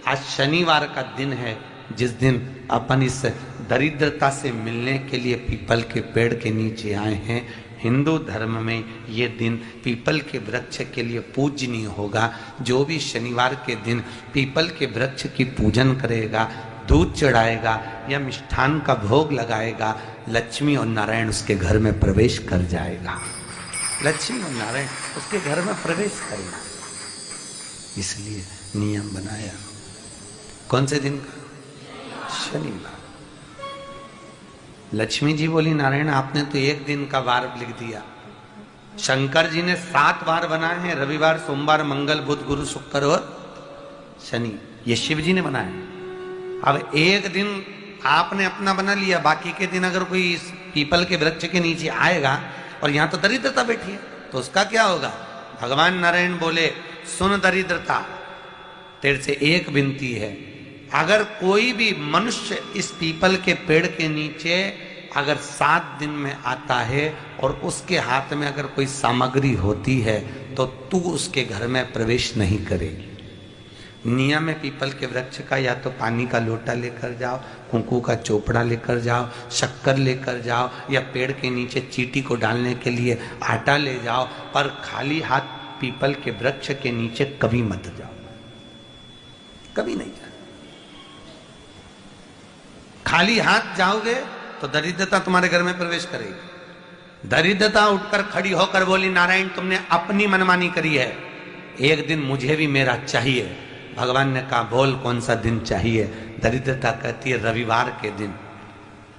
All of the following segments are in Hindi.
आज शनिवार का दिन है, जिस दिन अपन इस दरिद्रता से मिलने के लिए पीपल के पेड़ के नीचे आए हैं। हिंदू धर्म में ये दिन पीपल के वृक्ष के लिए पूजनीय होगा। जो भी शनिवार के दिन पीपल के वृक्ष की पूजन करेगा, दूध चढ़ाएगा या मिष्ठान का भोग लगाएगा, लक्ष्मी और नारायण उसके घर में प्रवेश कर जाएगा। लक्ष्मी और नारायण उसके घर में प्रवेश करेगा। इसलिए नियम बनाया। कौन से दिन का? शनिवार। लक्ष्मी जी बोली, नारायण आपने तो एक दिन का वार लिख दिया। शंकर जी ने 7 वार बनाए हैं, रविवार, सोमवार, मंगल, बुध, गुरु, शुक्र और शनि। ये शिव जी ने बनाया। अब एक दिन आपने अपना बना लिया, बाकी के दिन अगर कोई इस पीपल के वृक्ष के नीचे आएगा और यहां तो दरिद्रता बैठी है, तो उसका क्या होगा? भगवान नारायण बोले, सुन दरिद्रता, तेरे से एक विनती है, अगर कोई भी मनुष्य इस पीपल के पेड़ के नीचे अगर 7 दिन में आता है और उसके हाथ में अगर कोई सामग्री होती है तो तू उसके घर में प्रवेश नहीं करेगी। नियम है पीपल के वृक्ष का, या तो पानी का लोटा लेकर जाओ, कुंकू का चोपड़ा लेकर जाओ, शक्कर लेकर जाओ, या पेड़ के नीचे चींटी को डालने के लिए आटा ले जाओ, पर खाली हाथ पीपल के वृक्ष के नीचे कभी मत जाओ, कभी नहीं जाओ। खाली हाथ जाओगे तो दरिद्रता तुम्हारे घर में प्रवेश करेगी। दरिद्रता उठकर खड़ी होकर बोली, नारायण तुमने अपनी मनमानी करी है, एक दिन मुझे भी मेरा चाहिए। भगवान ने कहा, बोल कौन सा दिन चाहिए? दरिद्रता कहती है, रविवार के दिन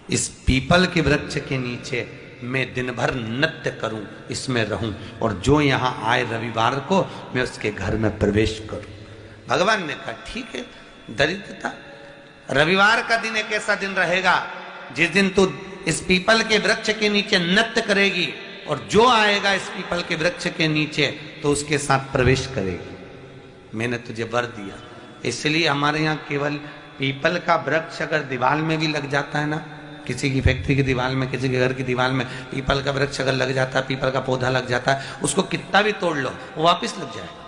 इस पीपल के वृक्ष के नीचे मैं दिन भर नृत्य करूं, इसमें रहूं, और जो यहां आए रविवार को मैं उसके घर में प्रवेश करूं। भगवान ने कहा, ठीक है। दरिद्रता, रविवार का दिन एक ऐसा दिन रहेगा जिस दिन तू इस पीपल के वृक्ष के नीचे नृत्य करेगी, और जो आएगा इस पीपल के वृक्ष के नीचे तो उसके साथ प्रवेश करेगी। मैंने तुझे वर दिया। इसलिए हमारे यहाँ केवल पीपल का वृक्ष अगर दीवार में भी लग जाता है ना, किसी की फैक्ट्री की दीवार में, किसी के घर की दीवार में पीपल का वृक्ष अगर लग जाता है, पीपल का पौधा लग जाता है, उसको कितना भी तोड़ लो वो वापिस लग जाएगा।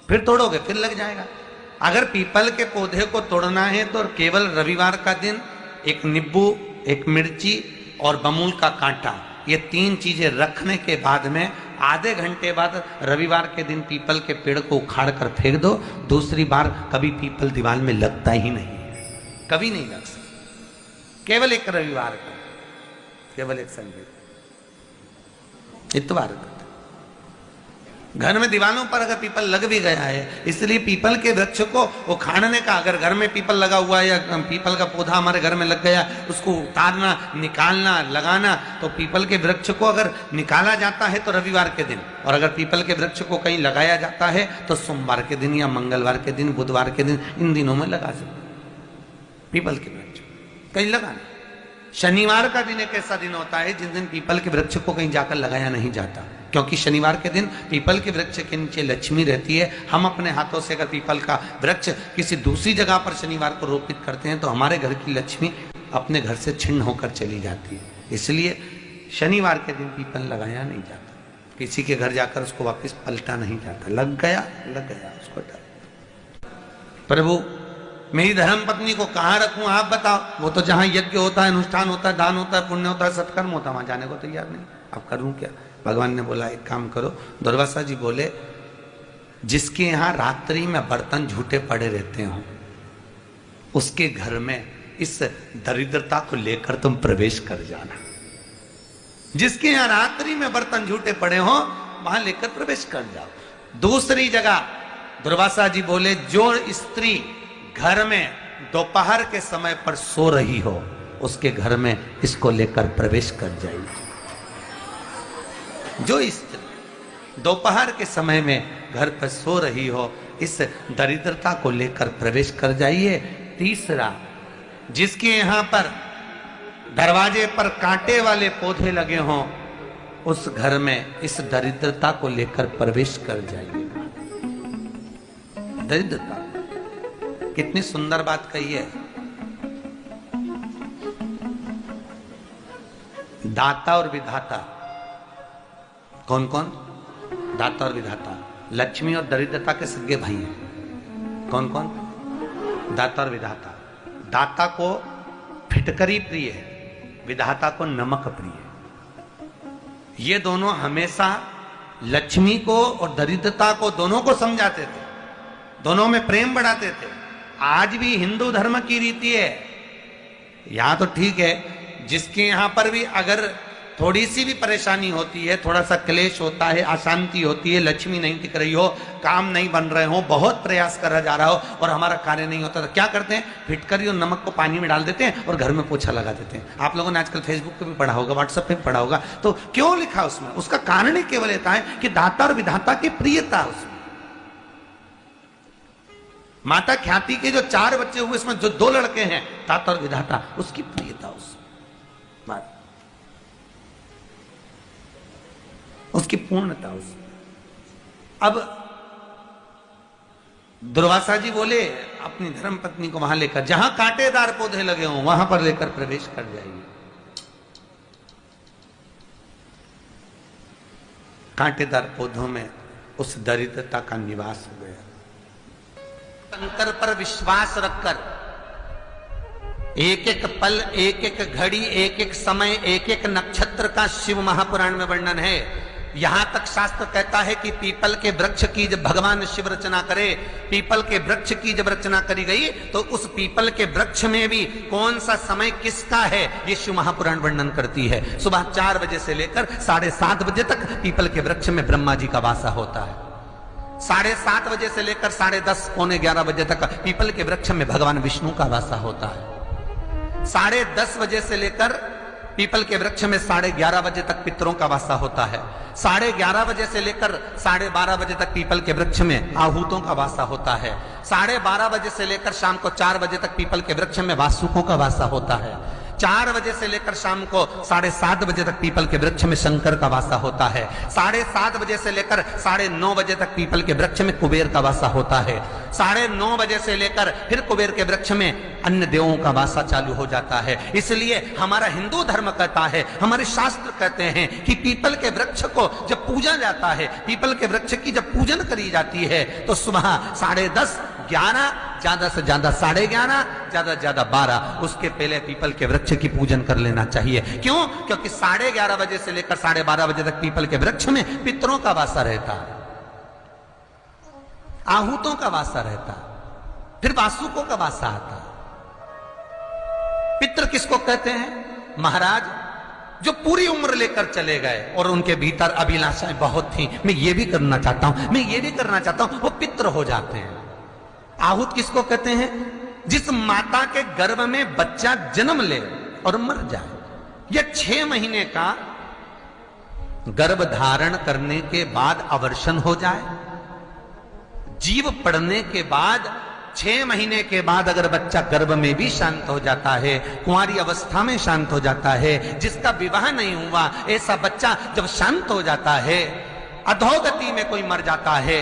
फिर तोड़ोगे फिर लग जाएगा। अगर पीपल के पौधे को तोड़ना है तो केवल रविवार का दिन एक नींबू, एक मिर्ची और बमूल का कांटा, ये 3 चीजें रखने के बाद में आधे घंटे बाद रविवार के दिन पीपल के पेड़ को उखाड़ कर फेंक दो। दूसरी बार कभी पीपल दीवार में लगता ही नहीं है, कभी नहीं लग सकता। केवल एक रविवार का, केवल एक संडे, इतवार का। घर में दीवारों पर अगर पीपल लग भी गया है, इसलिए पीपल के वृक्ष को उखाड़ने का, अगर घर में पीपल लगा हुआ है या पीपल का पौधा हमारे घर में लग गया, उसको उतारना, निकालना, लगाना, तो पीपल के वृक्ष को अगर निकाला जाता है तो रविवार के दिन, और अगर पीपल के वृक्ष को कहीं लगाया जाता है तो सोमवार के दिन या मंगलवार के दिन, बुधवार के दिन, इन दिनों में लगा सकते पीपल के वृक्ष कहीं लगाना। शनिवार का दिन एक ऐसा दिन होता है जिस दिन पीपल के वृक्ष को कहीं जाकर लगाया नहीं जाता, क्योंकि शनिवार के दिन पीपल के वृक्ष के नीचे लक्ष्मी रहती है। हम अपने हाथों से अगर पीपल का वृक्ष किसी दूसरी जगह पर शनिवार को रोपित करते हैं तो हमारे घर की लक्ष्मी अपने घर से छिन्न होकर चली जाती है। इसलिए शनिवार के दिन पीपल लगाया नहीं जाता, किसी के घर जाकर उसको वापस पलटा नहीं जाता। लग गया उसको डर। प्रभु मेरी धर्म पत्नी को कहाँ रखूं आप बताओ? वो तो जहां यज्ञ होता है, अनुष्ठान होता है, दान होता है, पुण्य होता है, सत्कर्म होता है, वहां जाने को तैयार नहीं। अब करूं क्या? भगवान ने बोला, एक काम करो। दुर्वासा जी बोले, जिसके यहां रात्रि में बर्तन झूठे पड़े रहते हो, उसके घर में इस दरिद्रता को लेकर तुम प्रवेश कर जाना। जिसके यहां रात्रि में बर्तन झूठे पड़े हो वहां लेकर प्रवेश कर जाओ। दूसरी जगह दुर्वासा जी बोले, जो स्त्री घर में दोपहर के समय पर सो रही हो उसके घर में इसको लेकर प्रवेश कर जाइए। जो स्त्री दोपहर के समय में घर पर सो रही हो, इस दरिद्रता को लेकर प्रवेश कर जाइए। तीसरा, जिसके यहां पर दरवाजे पर कांटे वाले पौधे लगे हों उस घर में इस दरिद्रता को लेकर प्रवेश कर जाइएगा। दरिद्रता, कितनी सुंदर बात कही है। दाता और विधाता, कौन कौन? दाता और विधाता। लक्ष्मी और दरिद्रता के सगे भाई हैं। कौन कौन? दाता और विधाता। दाता को फिटकरी प्रिय है, विधाता को नमक प्रिय है। ये दोनों हमेशा लक्ष्मी को और दरिद्रता को दोनों को समझाते थे, दोनों में प्रेम बढ़ाते थे। आज भी हिंदू धर्म की रीति है, यहां तो ठीक है, जिसके यहां पर भी अगर थोड़ी सी भी परेशानी होती है, थोड़ा सा क्लेश होता है, अशांति होती है, लक्ष्मी नहीं टिक रही हो, काम नहीं बन रहे हो, बहुत प्रयास करा जा रहा हो और हमारा कार्य नहीं होता, तो क्या करते हैं? फिटकरी और नमक को पानी में डाल देते हैं और घर में पोछा लगा देते हैं। आप लोगों ने आजकल फेसबुक पे भी पढ़ा होगा, व्हाट्सएप पे भी पढ़ा होगा। तो क्यों लिखा उसमें? उसका कारण ही केवल ये है कि दाता और विधाता की प्रियता उसमें। माता ख्याति के जो 4 बच्चे हुए, इसमें जो 2 लड़के हैं, दाता और विधाता, उसकी प्रियता उसकी पूर्णता उसमें। अब दुर्वासा जी बोले अपनी धर्म पत्नी को वहां लेकर, जहां कांटेदार पौधे लगे हों वहां पर लेकर प्रवेश कर जाइए। कांटेदार पौधों में उस दरिद्रता का निवास हो गया। शंकर पर विश्वास रखकर एक एक पल, एक एक घड़ी, एक एक समय, एक एक नक्षत्र का शिव महापुराण में वर्णन है। यहां तक शास्त्र कहता है कि पीपल के वृक्ष की जब भगवान शिव रचना करे, पीपल के वृक्ष की जब रचना करी गई तो उस पीपल के वृक्ष में भी कौन सा समय किसका है, ये शिव महापुराण वर्णन करती है। सुबह 4 बजे से लेकर 7:30 बजे तक पीपल के वृक्ष में ब्रह्मा जी का वासा होता है। 7:30 बजे से लेकर 10:30 पौने 11 बजे तक पीपल के वृक्ष में भगवान विष्णु का वासा होता है। 10:30 बजे से लेकर पीपल के वृक्ष में 11:30 बजे तक पितरों का वासा होता है। 11:30 बजे से लेकर 12:30 बजे तक पीपल के वृक्ष में आहूतों का वासा होता है। 12:30 बजे से लेकर शाम को 4 बजे तक पीपल के वृक्ष में वासुकों का वासा होता है। 4 बजे से लेकर शाम को 7:30 बजे तक पीपल के वृक्ष में शंकर का वासा होता है। 7:30 बजे से लेकर 9:30 बजे तक पीपल के वृक्ष में कुबेर का वासा होता है। 9:30 बजे से लेकर फिर कुबेर के वृक्ष में अन्य देवों का वासा चालू हो जाता है। इसलिए हमारा हिंदू धर्म कहता है, हमारे शास्त्र कहते हैं कि पीपल के वृक्ष को जब पूजा जाता है, पीपल के वृक्ष की जब पूजन करी जाती है तो सुबह 10:30, 11, ज्यादा से ज्यादा 11:30, ज्यादा से ज्यादा 12, उसके पहले पीपल के वृक्ष की पूजन कर लेना चाहिए। क्यों? क्योंकि 11:30 बजे से लेकर 12:30 बजे तक पीपल के वृक्ष में पितरों का वासा रहता है, आहूतों का वासा रहता है, फिर वासुकों का वासा आता है। पितृ किसको कहते हैं? महाराज जो पूरी उम्र लेकर चले गए और उनके भीतर अभिलाषाएं बहुत थी, मैं ये भी करना चाहता हूं, मैं ये भी करना चाहता हूं, वो पितृ हो जाते हैं। आहूत किसको कहते हैं? जिस माता के गर्भ में बच्चा जन्म ले और मर जाए, या 6 महीने का गर्भ धारण करने के बाद अवर्षण हो जाए, जीव पड़ने के बाद 6 महीने के बाद अगर बच्चा गर्भ में भी शांत हो जाता है, कुंवारी अवस्था में शांत हो जाता है, जिसका विवाह नहीं हुआ ऐसा बच्चा जब शांत हो जाता है, अधोगति में कोई मर जाता है,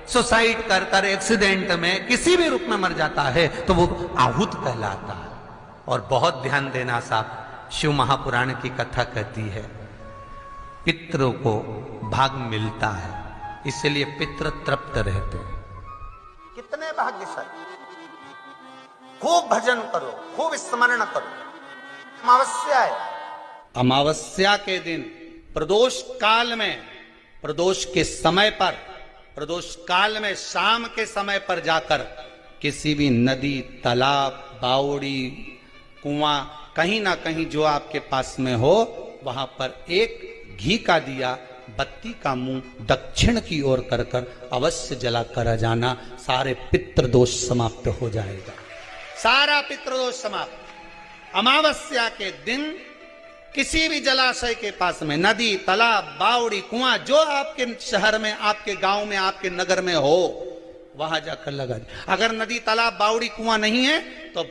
सुसाइड कर कर, एक्सीडेंट में, किसी भी रूप में मर जाता है, तो वो आहूत कहलाता है। और बहुत ध्यान देना साहब, शिव महापुराण की कथा कहती है पितरों को भाग मिलता है, इसलिए पितृ तृप्त रहते हैं। कितने भाग्यशाली! खूब भजन करो, खूब स्मरण करो। अमावस्या है, अमावस्या के दिन प्रदोष काल में, प्रदोष के समय पर, प्रदोष काल में शाम के समय पर जाकर किसी भी नदी, तालाब, बावड़ी, कुआं, कहीं ना कहीं जो आपके पास में हो, वहां पर एक घी का दिया, बत्ती का मुंह दक्षिण की ओर कर कर अवश्य जला कर जाना, सारे पितृदोष समाप्त हो जाएगा, सारा पितृदोष समाप्त। अमावस्या के दिन किसी भी जलाशय के पास में, नदी, तालाब, बावड़ी, कुआं, जो आपके शहर में, आपके गांव में, आपके नगर में हो, वहां जाकर लगा दे। अगर नदी, तालाब, बावड़ी, कुआं नहीं है तो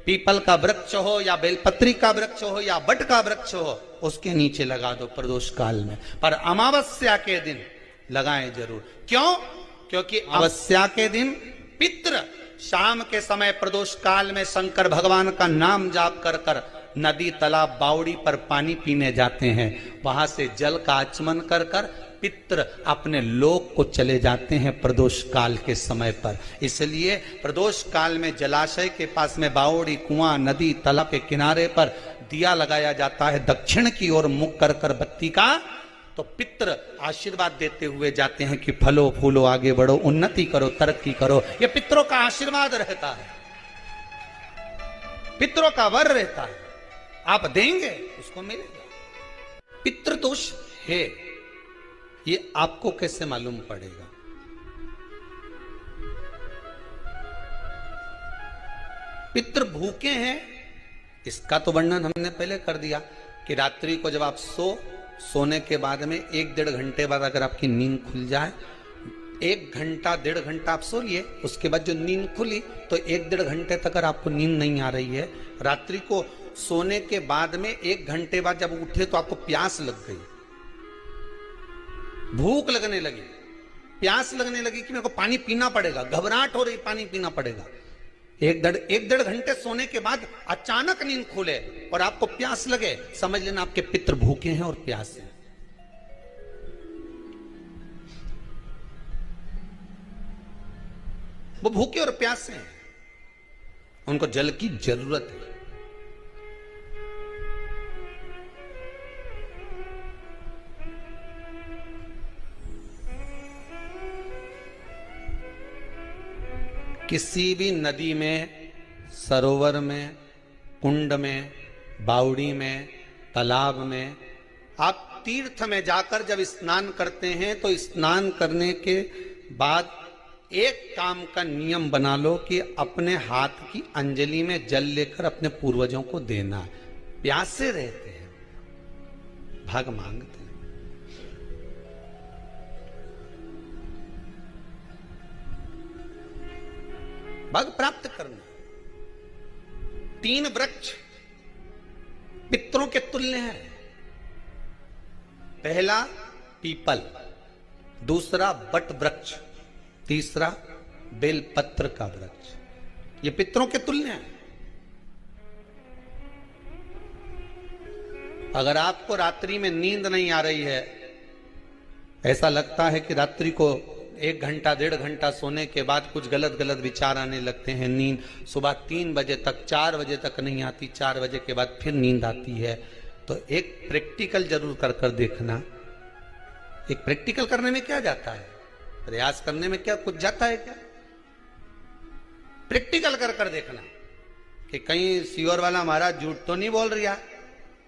पीपल का वृक्ष हो या बेलपत्री का वृक्ष हो या बट का वृक्ष हो, उसके नीचे लगा दो प्रदोष काल में। पर अमावस्या के दिन लगाएं जरूर। क्यों? क्योंकि अमावस्या के दिन पितृ शाम के समय प्रदोष काल में शंकर भगवान का नाम जाप कर कर नदी, तालाब, बावड़ी पर पानी पीने जाते हैं, वहां से जल का आचमन कर कर पितृ अपने लोक को चले जाते हैं प्रदोष काल के समय पर। इसलिए प्रदोष काल में जलाशय के पास में बावड़ी, कुआं, नदी, तालाब के किनारे पर दिया लगाया जाता है दक्षिण की ओर मुख कर कर बत्ती का। तो पितृ आशीर्वाद देते हुए जाते हैं कि फलो फूलो, आगे बढ़ो, उन्नति करो, तरक्की करो। यह पितरों का आशीर्वाद रहता है, पितरों का वर रहता है। आप देंगे उसको मिलेगा। पितृदोष है ये आपको कैसे मालूम पड़ेगा? पितृ भूखे हैं इसका तो वर्णन हमने पहले कर दिया कि रात्रि को जब आप सोने के बाद में 1-1.5 घंटे बाद अगर आपकी नींद खुल जाए, 1 घंटा 1.5 घंटा आप सो लिए, उसके बाद जो नींद खुली तो 1-1.5 घंटे तक अगर आपको नींद नहीं आ रही है, रात्रि को सोने के बाद में 1 घंटे बाद जब उठे तो आपको प्यास लग गई, भूख लगने लगी, प्यास लगने लगी कि मेरे को पानी पीना पड़ेगा, घबराहट हो रही, पानी पीना पड़ेगा। 1-1.5 घंटे सोने के बाद अचानक नींद खुले और आपको प्यास लगे, समझ लेना आपके पितृ भूखे हैं और प्यास है। वो भूखे और प्यासे हैं, उनको जल की जरूरत है। किसी भी नदी में, सरोवर में, कुंड में, बावड़ी में, तालाब में, आप तीर्थ में जाकर जब स्नान करते हैं तो स्नान करने के बाद एक काम का नियम बना लो कि अपने हाथ की अंजलि में जल लेकर अपने पूर्वजों को देना है। प्यासे रहते हैं, भाग मांगते हैं। भाग प्राप्त करना। 3 वृक्ष पितरों के तुल्य हैं। पहला पीपल, दूसरा बट वृक्ष, तीसरा बेलपत्र का वृक्ष। ये पितरों के तुल्य हैं। अगर आपको रात्रि में नींद नहीं आ रही है, ऐसा लगता है कि रात्रि को 1 घंटा 1.5 घंटा सोने के बाद कुछ गलत गलत विचार आने लगते हैं, नींद सुबह 3 बजे तक, 4 बजे तक नहीं आती, 4 बजे के बाद फिर नींद आती है, तो एक प्रैक्टिकल जरूर कर कर देखना। एक प्रैक्टिकल करने में क्या जाता है, प्रयास करने में क्या कुछ जाता है क्या? प्रैक्टिकल कर कर देखना कि कहीं सीवर वाला महाराज झूठ तो नहीं बोल रहा,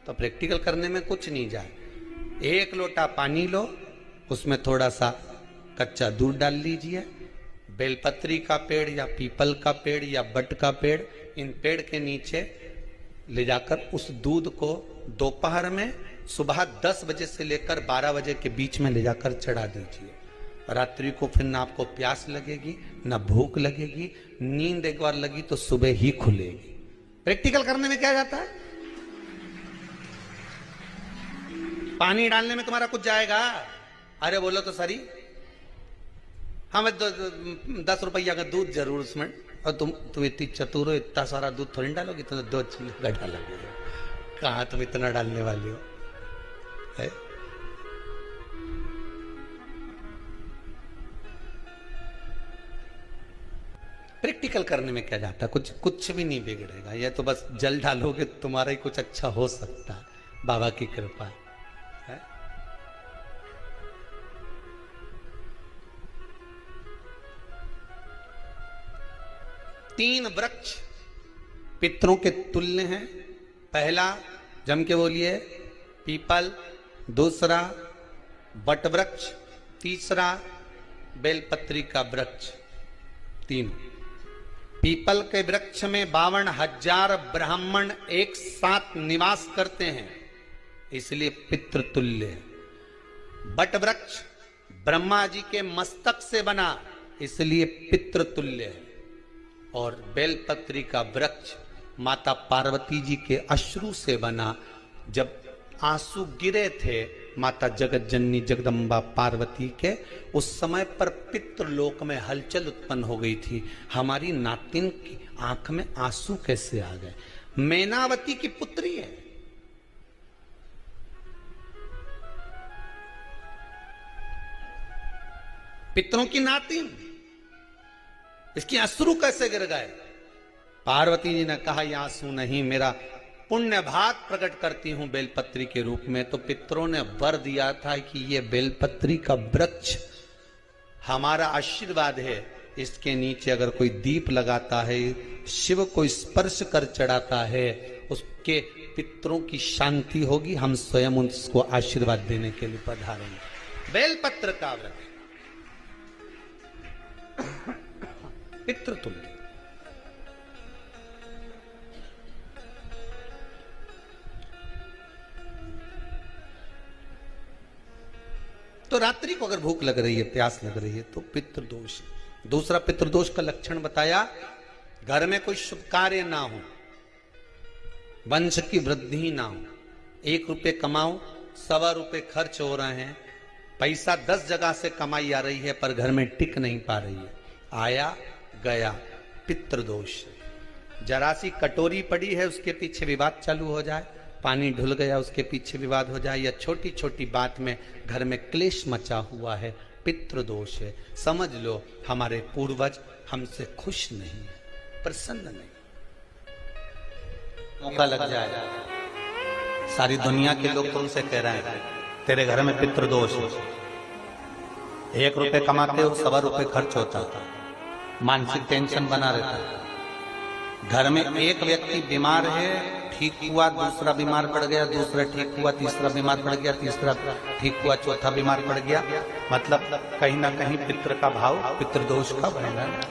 तो प्रैक्टिकल करने में कुछ नहीं जाए। 1 लोटा पानी लो, उसमें थोड़ा सा कच्चा दूध डाल लीजिए, बेलपत्री का पेड़ या पीपल का पेड़ या बट का पेड़, इन पेड़ के नीचे ले जाकर उस दूध को दोपहर में सुबह 10 बजे से लेकर 12 बजे के बीच में ले जाकर चढ़ा दीजिए। रात्रि को फिर ना आपको प्यास लगेगी, ना भूख लगेगी, नींद एक बार लगी तो सुबह ही खुलेगी। प्रैक्टिकल करने में क्या जाता है? पानी डालने में तुम्हारा कुछ जाएगा? अरे बोलो तो सरी, हमें 10 रुपया का दूध जरूर उसमें, और तुम इतनी चतुर हो, इतना सारा दूध थोड़ी डालोगी, तो 2 चिल्ली डालोगे। कहाँ तुम इतना डालने वाली हो है? प्रैक्टिकल करने में क्या जाता है? कुछ भी नहीं बिगड़ेगा। ये तो बस जल डालोगे तुम्हारा ही कुछ अच्छा हो सकता है, बाबा की कृपा है। 3 वृक्ष पितरों के तुल्य हैं। पहला जम के बोलिए पीपल, दूसरा बट वृक्ष, तीसरा बेलपत्री का वृक्ष। 3 पीपल के वृक्ष में 52,000 ब्राह्मण एक साथ निवास करते हैं, इसलिए पितृतुल्य है। बट वृक्ष ब्रह्मा जी के मस्तक से बना, इसलिए पितृतुल्य है। और बेलपत्री का वृक्ष माता पार्वती जी के अश्रु से बना। जब आंसू गिरे थे माता जगत जननी जगदम्बा पार्वती के, उस समय पर पितृलोक में हलचल उत्पन्न हो गई थी। हमारी नातिन की आंख में आंसू कैसे आ गए? मैनावती की पुत्री है, पितरों की नाती, इसकी अश्रु कैसे गिर गए। पार्वती जी ने कहा, ये आंसू नहीं, मेरा पुण्य भाग प्रकट करती हूं बेलपत्री के रूप में। तो पितरों ने वर दिया था कि ये बेलपत्री का वृक्ष हमारा आशीर्वाद है, इसके नीचे अगर कोई दीप लगाता है, शिव को स्पर्श कर चढ़ाता है, उसके पितरों की शांति होगी, हम स्वयं उसको आशीर्वाद देने के लिए पधारेंगे। बेलपत्र का वृक्ष पितृतुल्य। तो रात्रि को अगर भूख लग रही है, प्यास लग रही है, तो पितृदोष। दूसरा पितृदोष का लक्षण बताया, घर में कोई शुभ कार्य ना हो, वंश की वृद्धि ना हो, 1 रुपये कमाओ, 1.25 रुपये खर्च हो रहे हैं, पैसा 10 जगह से कमाई आ रही है पर घर में टिक नहीं पा रही है, आया गया, पितृदोष। जरा सी कटोरी पड़ी है, उसके पीछे विवाद चालू हो जाए, पानी ढुल गया, उसके पीछे विवाद हो जाए, या छोटी छोटी बात में घर में क्लेश मचा हुआ है, पितृदोष है। समझ लो हमारे पूर्वज हमसे खुश नहीं, प्रसन्न नहीं। मौका लग जाए, सारी दुनिया के लोग तुमसे कह रहे हैं तेरे घर में पितृदोष है, 1 रुपये कमाते हो, 1.25 रुपये खर्च होता था, मानसिक टेंशन बना रहता है। घर में एक व्यक्ति बीमार है, ठीक हुआ, दूसरा बीमार पड़ गया, दूसरा ठीक हुआ, तीसरा बीमार पड़ गया, तीसरा ठीक हुआ, चौथा बीमार पड़ गया, मतलब कहीं ना कहीं पितृ का भाव, पितृदोष का वर्णन।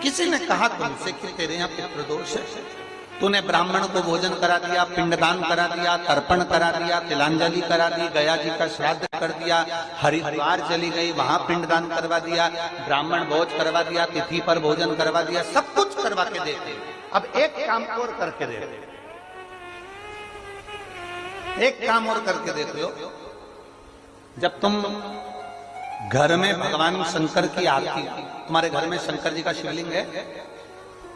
किसी ने कहा तुमसे कि तेरे यहाँ पितृदोष है, तूने ब्राह्मण को भोजन करा दिया, पिंडदान करा दिया, तर्पण करा दिया, तिलांजलि करा दी, गया जी का श्राद्ध कर दिया, हरिद्वार चली गई, वहां पिंडदान करवा दिया, ब्राह्मण भोज करवा दिया, तिथि पर भोजन करवा दिया, सब कुछ करवा के देते। अब एक काम और करके दे, एक काम और करके देख लो। जब तुम घर में भगवान शंकर की आरती, तुम्हारे घर में शंकर जी का शिवलिंग है,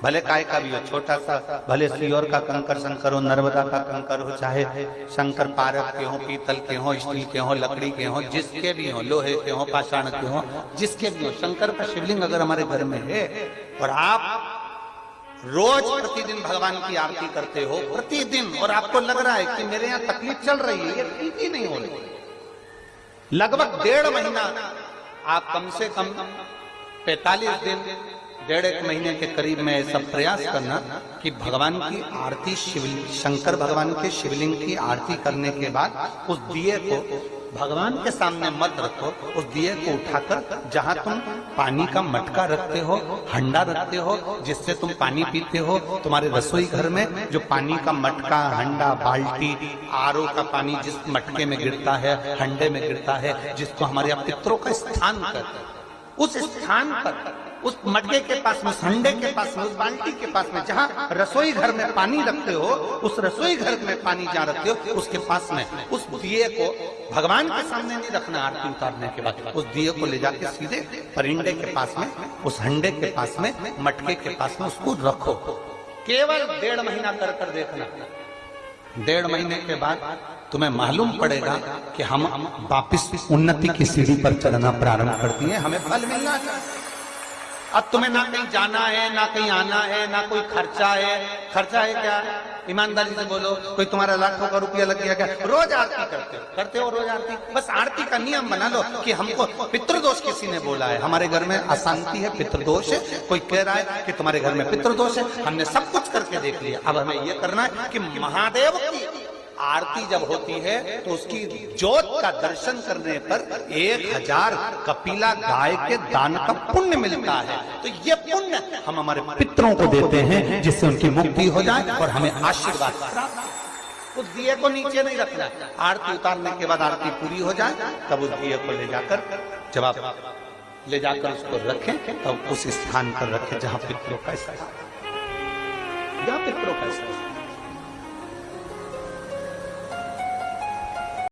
भले काय का भी हो, छोटा सा, भले सियोर का कंकर शंकर हो, नर्मदा का कंकर हो, चाहे शंकर पारक के हो, पीतल के हो, स्टील के हो, लकड़ी के हो, जिसके भी हो, लोहे के हो, पाषाण के हो, जिसके भी हो, शंकर का शिवलिंग अगर हमारे घर में है और आप रोज प्रतिदिन भगवान की आरती करते हो, प्रतिदिन, और आपको लग रहा है कि मेरे यहाँ तकलीफ चल रही है, ये ठीक ही नहीं हो रही, लगभग 1.5 महीना आप कम से कम 45 दिन, 1.5 महीने के करीब में ऐसा प्रयास करना कि भगवान की आरती, शंकर भगवान के शिवलिंग की आरती करने के बाद उस दिए को भगवान के सामने मत रखो, उस दिए को उठाकर जहां तुम पानी का मटका रखते हो, हंडा रखते हो, जिससे तुम पानी पीते हो, तुम्हारे रसोई घर में जो पानी का मटका, हंडा, बाल्टी, आरओ का पानी जिस मटके में गिरता है, हंडे में गिरता है, जिसको हमारे यहाँ पितरों का स्थान कहते हैं, उस स्थान पर, उस मटके के पास में, हंडे के पास में, उस बाल्टी के पास में, जहां रसोई घर में पानी रखते हो, उस रसोई घर में पानी जहां रखते हो, उसके पास में उस दिए को भगवान के सामने नहीं रखना। आरती उतारने के बाद उस दिए को ले जाके सीधे परिंडे के पास में, उस हंडे के पास में, मटके के पास में उसको रखो। केवल 1.5 महीना कर कर देखना। 1.5 महीने के बाद तुम्हें मालूम पड़ेगा कि हम वापिस उन्नति की सीढ़ी पर चढ़ना प्रारंभ करती है, हमें फल मिलना चाहिए। अब तुम्हें ना कहीं जाना है, ना कहीं आना है, ना कोई खर्चा है। खर्चा है क्या? ईमानदारी से बोलो, कोई तुम्हारा लाखों का रुपया लग गया क्या? रोज आरती करते हो रोज आरती। बस आरती का नियम बना लो कि हमको पितृदोष किसी ने बोला है, हमारे घर में अशांति है, पितृदोष है, कोई कह रहा है कि तुम्हारे घर में पितृदोष है, हमने सब कुछ करके देख लिया। अब हमें ये करना है कि महादेव की आरती जब होती है तो उसकी ज्योत का दर्शन करने पर 1000 कपिला गाय के दान का पुण्य मिलता है। तो ये पुण्य हम हमारे पितरों को देते हैं, जिससे उनकी मुक्ति हो जाए और हमें आशीर्वाद प्राप्त। उस दिए को नीचे नहीं रखना, आरती उतारने के बाद आरती पूरी हो जाए तब उस दिए को ले जाकर, जब आप ले जाकर उसको रखें तब उस स्थान पर रखें जहां पितरों का स्थान, जहां पितरों का स्थान।